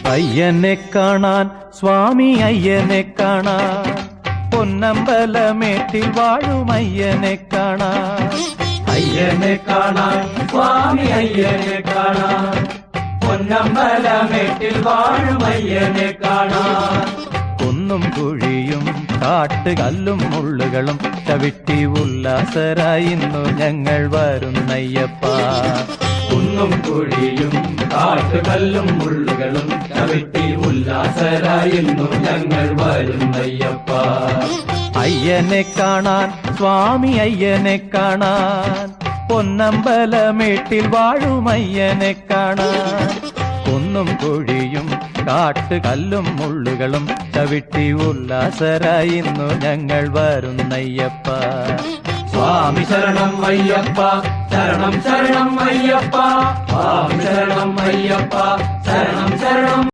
അയ്യനെ കാണാൻ സ്വാമി അയ്യനെ കാണാൻ പൊന്നമ്പലമേട്ടിൽ വാഴും അയ്യനെ കാണാൻ അയ്യനെ കാണാൻ സ്വാമി അയ്യനെ കാണാൻ പൊന്നമ്പലമേട്ടിൽ വാഴും അയ്യനെ കാണാൻ കുന്നും കുഴിയും കാട്ടുകല്ലും മുള്ളുകളും ചവിട്ടി ഉല്ലാസരായി ഇന്നു ഞങ്ങൾ വരുന്നയ്യപ്പ കുന്നും കുഴിയും കാട്ടുകല്ലും മുള്ളുകളും ചവിട്ടി ഉല്ലാസരായിരുന്നു ഞങ്ങൾ വരുന്നയ്യപ്പ അയ്യനെ കാണാൻ സ്വാമി അയ്യനെ കാണാൻ പൊന്നമ്പലമേട്ടിൽ വാഴും അയ്യനെ കാണാൻ കുന്നും കുഴിയും കാട്ടുകല്ലും മുള്ളുകളും ചവിട്ടി ഉല്ലാസരായി ഇന്നു ഞങ്ങൾ വരുന്നയ്യപ്പ സ്വാമി ശരണം അയ്യപ്പ ശരണം ശരണം അയ്യപ്പ സ്വാമി ശരണം അയ്യപ്പ ശരണം ശരണം